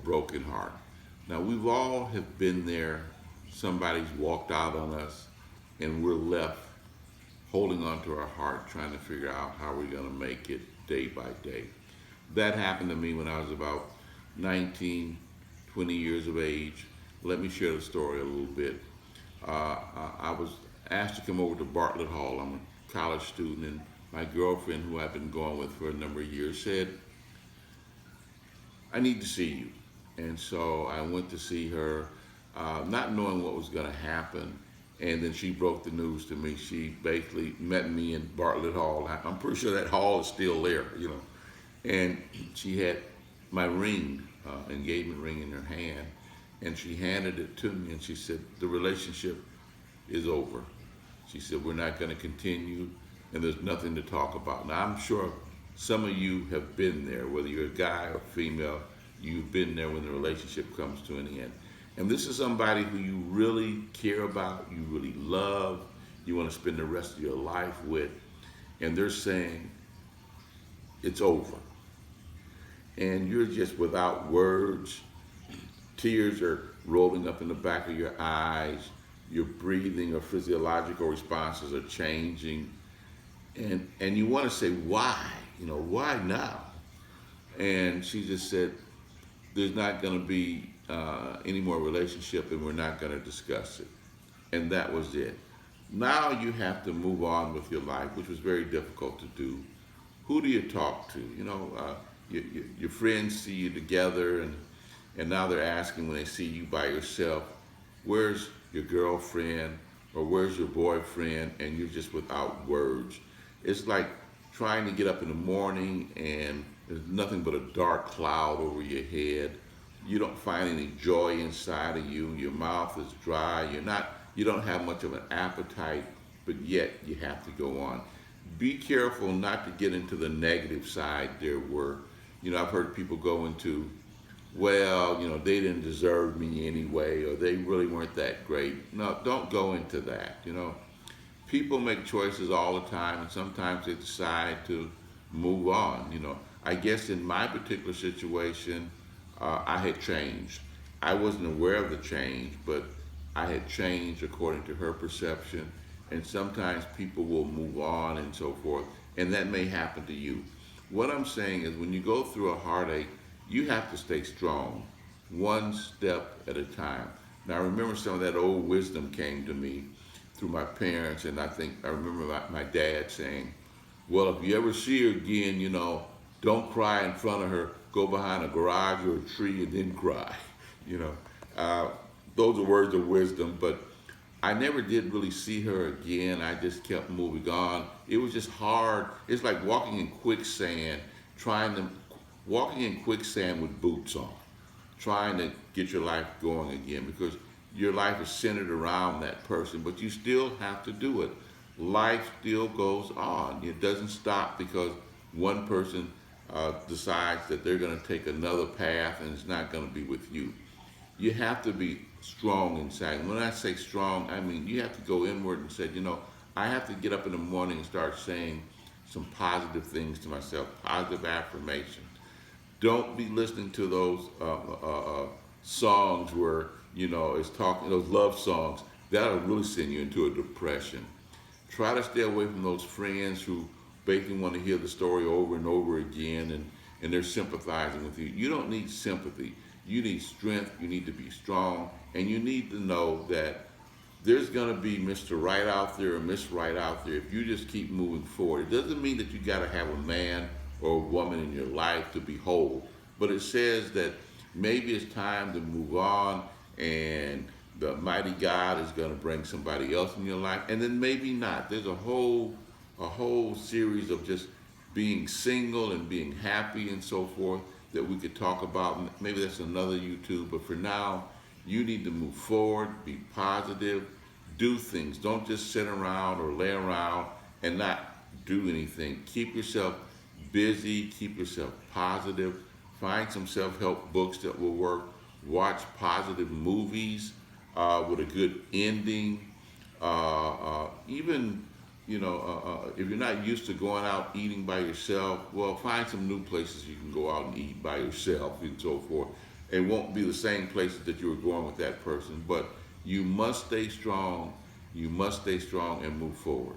broken heart. Now we've all have been there. Somebody's walked out on us, and we're left holding on to our heart, trying to figure out how we're going to make it day by day. That happened to me when I was about 19, 20 years of age. Let me share the story a little bit. I was asked to come over to Bartlett Hall. I'm a college student, and my girlfriend, who I've been going with for a number of years, said, I need to see you. And so I went to see her, not knowing what was going to happen. And then she broke the news to me. She basically met me in Bartlett Hall. I'm pretty sure that hall is still there, you know. And she had my ring, engagement ring in her hand, and she handed it to me, and she said, the relationship is over. She said, we're not going to continue, and there's nothing to talk about. Now, I'm sure some of you have been there, whether you're a guy or female, you've been there when the relationship comes to an end. And this is somebody who you really care about, you really love, you want to spend the rest of your life with, and they're saying, it's over. And you're just without words. Tears are rolling up in the back of your eyes. Your breathing or physiological responses are changing. And you want to say, why? You know, why now? And she just said, there's not going to be any more relationship, and we're not going to discuss it. And that was it. Now you have to move on with your life, which was very difficult to do. Who do you talk to? You know, your friends see you together, and now they're asking when they see you by yourself, where's your girlfriend or where's your boyfriend? And you're just without words. It's like trying to get up in the morning and there's nothing but a dark cloud over your head. You don't find any joy inside of you. Your mouth is dry. You don't have much of an appetite, but yet you have to go on. Be careful not to get into the negative side there where, you know, I've heard people go into, well, you know, they didn't deserve me anyway, or they really weren't that great. No, don't go into that, you know. People make choices all the time, and sometimes they decide to move on, you know. I guess in my particular situation, I had changed. I wasn't aware of the change, but I had changed according to her perception. And sometimes people will move on and so forth, and that may happen to you. What I'm saying is when you go through a heartache, you have to stay strong, one step at a time. Now, I remember some of that old wisdom came to me through my parents, and I remember my dad saying, well, if you ever see her again, you know, don't cry in front of her, go behind a garage or a tree and then cry, you know. Those are words of wisdom, but I never did really see her again. I just kept moving on. It was just hard. It's like walking in quicksand, walking in quicksand with boots on, trying to get your life going again because your life is centered around that person, but you still have to do it. Life still goes on. It doesn't stop because one person decides that they're going to take another path and it's not going to be with you. You have to be strong inside. When I say strong, I mean you have to go inward and say, you know, I have to get up in the morning and start saying some positive things to myself, positive affirmation. Don't be listening to those songs where, you know, it's talking, those love songs. That'll really send you into a depression. Try to stay away from those friends who basically want to hear the story over and over again and they're sympathizing with you. You don't need sympathy. You need strength. You need to be strong. And you need to know that there's going to be Mr. Right out there or Miss Right out there if you just keep moving forward. It doesn't mean that you got to have a man or a woman in your life to be whole, but it says that maybe it's time to move on and the mighty God is going to bring somebody else in your life, and then maybe not. There's a whole series of just being single and being happy and so forth that we could talk about. Maybe that's another YouTube, but for now, you need to move forward, be positive, do things. Don't just sit around or lay around and not do anything. Keep yourself busy, keep yourself positive, find some self-help books that will work, watch positive movies with a good ending. Even, you know, if you're not used to going out eating by yourself, well, find some new places you can go out and eat by yourself and so forth. it won't be the same places that you were going with that person. But you must stay strong. You must stay strong and move forward.